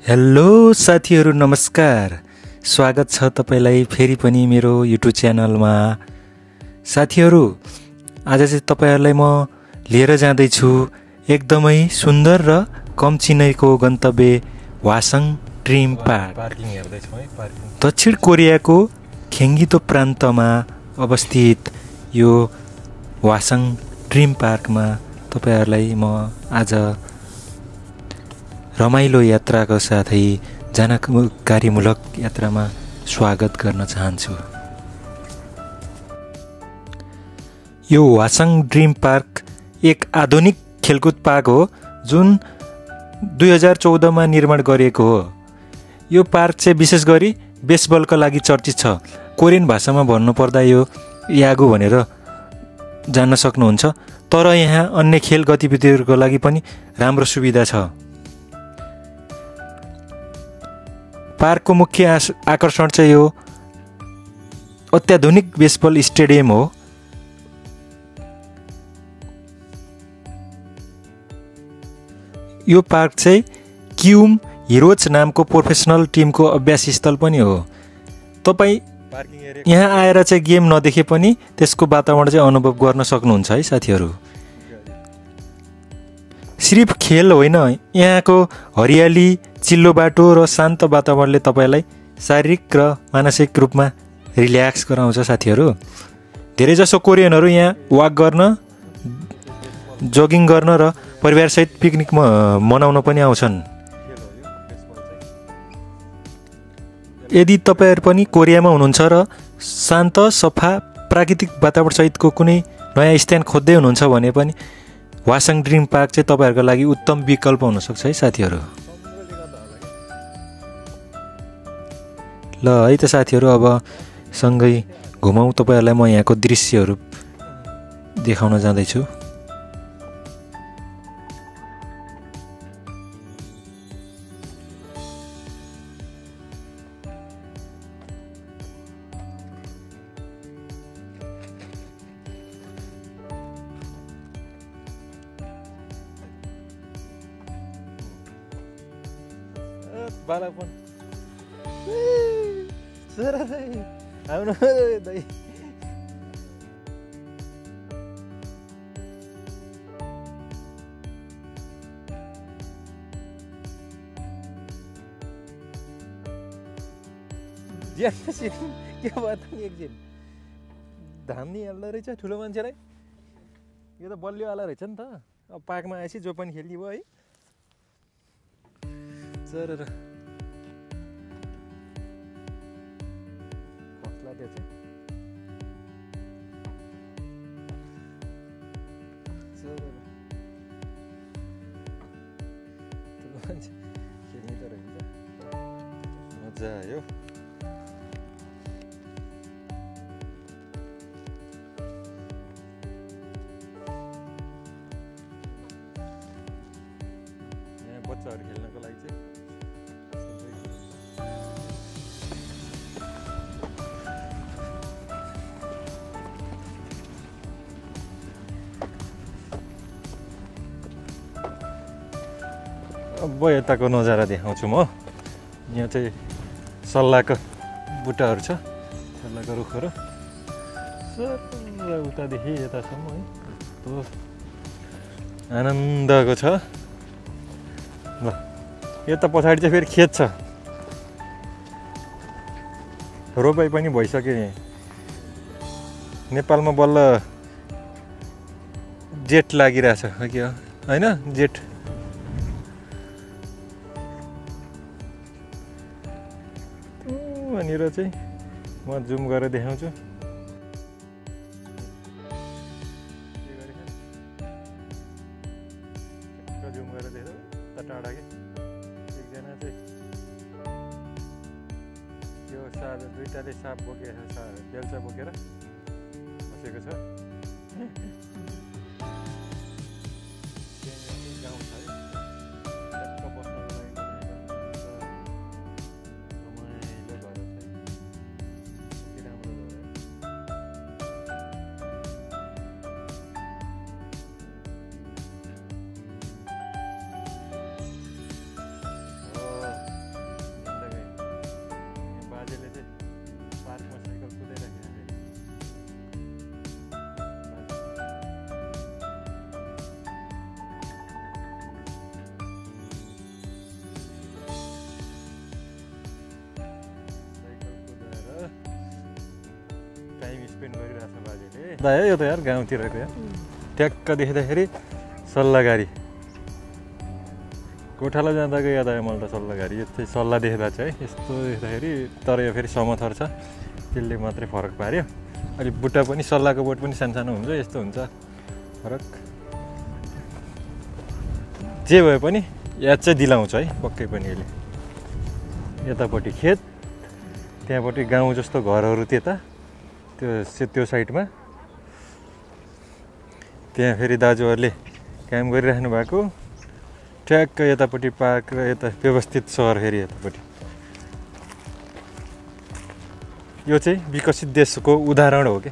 Hello साथीहरू नमस्कार। स्वागत छ तपाईलाई फेरि पनि मेरो युट्युब च्यानलमा। साथीहरू आज चाहिँ तपाईहरुलाई म लिएर जाँदै छु एकदमै सुन्दर र कम चिनेको गन्तव्य वासाङ ड्रिम पार्क। पार्किङ हेर्दै छौं है। पार्किङ दक्षिण कोरियाको ख्याङ्गितो प्रान्तमा अवस्थित यो वासाङ ड्रिम पार्कमा तपाईहरुलाई म आज रमाइलो यात्राको साथै जानकारीमूलक यात्रामा स्वागत गर्न चाहन्छु। यो वासाङ ड्रिम पार्क एक आधुनिक खेलकुद पार्क हो जुन 2014 मा निर्माण गरिएको हो। यो पार्क चाहिँ विशेष गरी बेसबलका लागि चर्चित छ। कोरियन भाषामा भन्नुपर्दा यो यागु भनेर जान्न सक्नुहुन्छ। तर यहाँ अन्य खेल गतिविधिहरूको लागि पनि राम्रो सुविधा छ। पार्कको मुख्य आकर्षण चाहिँ यो अत्याधुनिक बेसबल स्टेडियम हो। यो पार्क चाहिँ किउम हिरोज नामको प्रोफेसनल टिमको अभ्यास स्थल पनि हो। तपाई यहाँ आएर चाहिँ गेम नदेखे पनि त्यसको वातावरण चाहिँ अनुभव गर्न सक्नुहुन्छ है साथीहरू। सिर्फ खेल होइन, यहाँको हरियाली, चिल्लो बाटो र शान्त वातावरणले तपाईलाई शारीरिक र मानसिक रूपमा रिल्याक्स गराउँछ साथीहरू। धेरैजसो कोरियनहरू यहाँ वाक गर्न, जगिङ गर्न र परिवारसहित पिकनिक मनाउन पनि आउँछन्। यदि तपाईहरु पनि कोरियामा हुनुहुन्छ र शान्त, सफा, प्राकृतिक वातावरणसहितको कुनै नयाँ स्थान खोज्दै हुनुहुन्छ भने पनि वासाङ ड्रिम पार्क चाहिँ तपाईहरुको लागि उत्तम विकल्प हुन सक्छ है साथीहरू। ल है त साथीहरू, अब सँगै घुमाउँ। तपाईहरुलाई म यहाँको दृश्यहरू देखाउन जाँदै छु। बालापन सर आउनु दाइ। के भयो त एकछिन धाम हाल्दो रहेछ ठुलो मान्छेलाई। यो त बलियोवाला रहेछ नि त। अब पार्कमा आएपछि जो पनि खेल्ने भयो है। सर कसला त्यो चाहिँ ठुलो मान्छे खेल्ने त रहेछ। मजा आयो। यहाँ बच्चाहरू खेल्नको लागि चाहिँ अब यताको नजारा देखाउँछु म। यहाँ चाहिँ सल्लाहको बुट्टाहरू छ, सल्लाहको रुखहरू उतादेखि यतासम्म है। यस्तो आनन्दको छ। ल यता पछाडि चाहिँ फेरि खेत छ। रोपाइ पनि भइसक्यो। नेपालमा बल्ल जेठ लागिरहेछ के हो होइन, जेठ। यहाँनिर चाहिँ म जुम गरेर देखाउँछु। जुम गरेर देखाउ त टाढा के एकजना चाहिँ यो साप, दुईटाले साप बोकेर बेल्चा बोकेर बसेको छ। गाउँ छ है। स्पेन्ड गरिरहेछ बाजेले दा यो त यार गाउँतिरको यार ट्याक्क देख्दाखेरि सल्लाहगारी गोठाला जाँदाको याद आयो मलाई त सल्लाहगारी यो चाहिँ सल्लाह देख्दा चाहिँ यस्तो देख्दाखेरि तर यो फेरि समथर छ त्यसले मात्रै फरक पार्यो अलि बुट्टा पनि सल्लाहको बोट पनि सानो हुन्छ यस्तो हुन्छ फरक जे भए पनि याद चाहिँ दिलाउँछ है पक्कै पनि यसले यतापट्टि खेत त्यहाँपट्टि गाउँ जस्तो घरहरू त्यता त्यो साइडमा त्यहाँ फेरि दाजुहरूले काम गरिराख्नु भएको ट्याक्क यतापट्टि पार्क र यता व्यवस्थित सहर फेरि यतापट्टि यो चाहिँ विकसित देशको उदाहरण हो के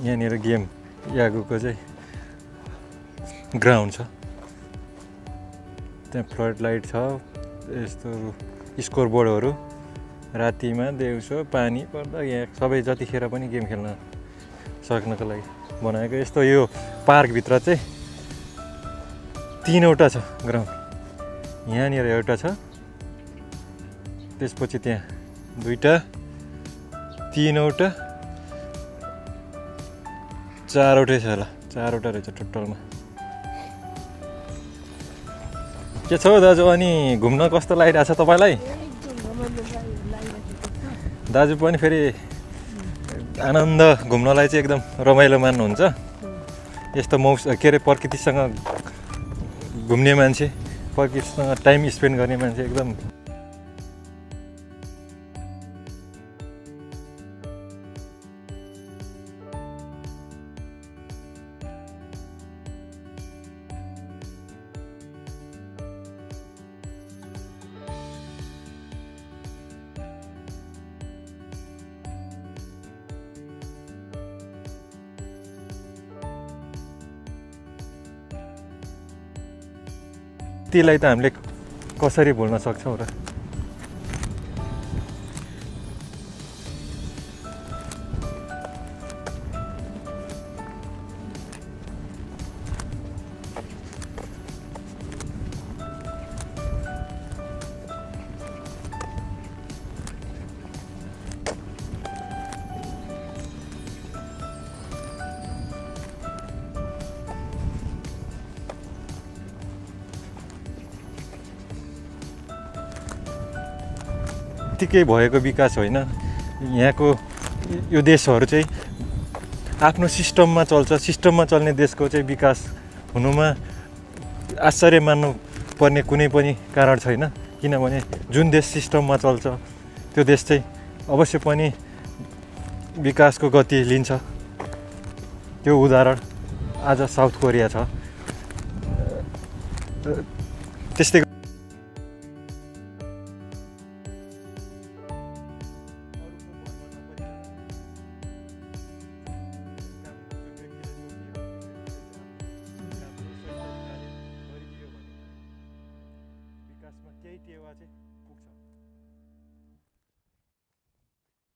यहाँनिर गेम यागुको चाहिँ ग्राउन्ड छ त्यहाँ फ्लड लाइट छ यस्तो स्कोर बोर्डहरू रातिमा दिउँसो पानी पर्दा यहाँ सबै जतिखेर पनि गेम खेल्न सक्नको लागि बनाएको यस्तो यो पार्कभित्र चाहिँ 3वटा छ ग्राउन्ड यहाँनिर एउटा छ त्यसपछि त्यहाँ 2टा 3वटा 4वटै छ होला 4वटा रहेछ टोटलमा के छ दाजु अनि घुम्न कस्तो लागिरहेछ तपाईँलाई दाजु पनि फेरि आनन्द घुम्नलाई चाहिँ एकदम रमाइलो मान्नुहुन्छ यस्तो के अरे प्रकृतिसँग घुम्ने मान्छे प्रकृतिसँग टाइम स्पेन्ड गर्ने मान्छे एकदम तीलाई त हामीले कसरी भुल्न सक्छौँ र त्यतिकै भएको विकास होइन यहाँको यो देशहरू चाहिँ आफ्नो सिस्टममा चल्छ सिस्टममा चल्ने देशको चाहिँ विकास हुनुमा आश्चर्य मान्नु पर्ने कुनै पनि कारण छैन किनभने जुन देश सिस्टममा चल्छ त्यो देश चाहिँ अवश्य पनि विकासको गति लिन्छ त्यो उदाहरण आज साउथ कोरिया छ त्यस्तै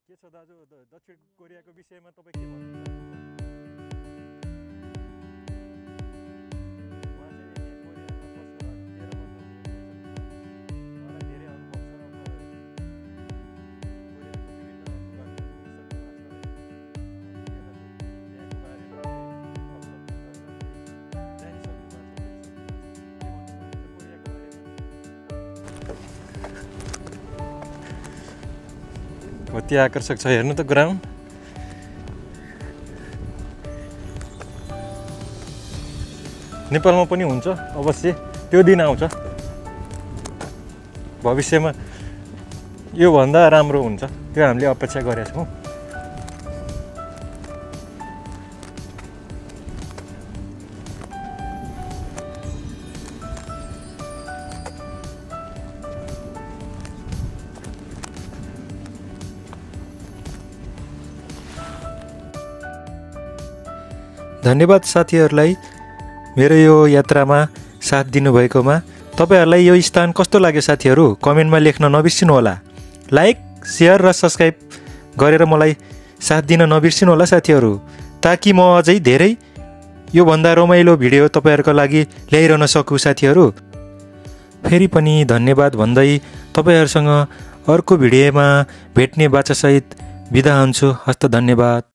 के छ दाजु दक्षिण कोरियाको विषयमा तपाईँ के भन्नुहुन्छ कति आकर्षक छ हेर्नु त ग्राउन्ड नेपालमा पनि हुन्छ अवश्य त्यो दिन आउँछ भविष्यमा यो भन्दा राम्रो हुन्छ त्यो हामीले अपेक्षा गरेका छौँ धन्यवाद साथीहरूलाई मेरो यो यात्रामा साथ दिनुभएकोमा। तपाईहरूलाई यो स्थान कस्तो लाग्यो साथीहरू कमेन्टमा लेख्न नबिर्सिनु होला। लाइक शेयर र सब्स्क्राइब गरेर मलाई साथ दिन नबिर्सिनु होला साथीहरू, ताकि म अझै धेरै यो भन्दा रमाइलो भिडियो तपाईहरुको लागि ल्याइरहन सकु साथीहरू। फेरि पनि धन्यवाद भन्दै तपाईँहरूसँग अर्को भिडियोमा भेट्ने बाचासहित बिदा हुन्छु। हस्त धन्यवाद।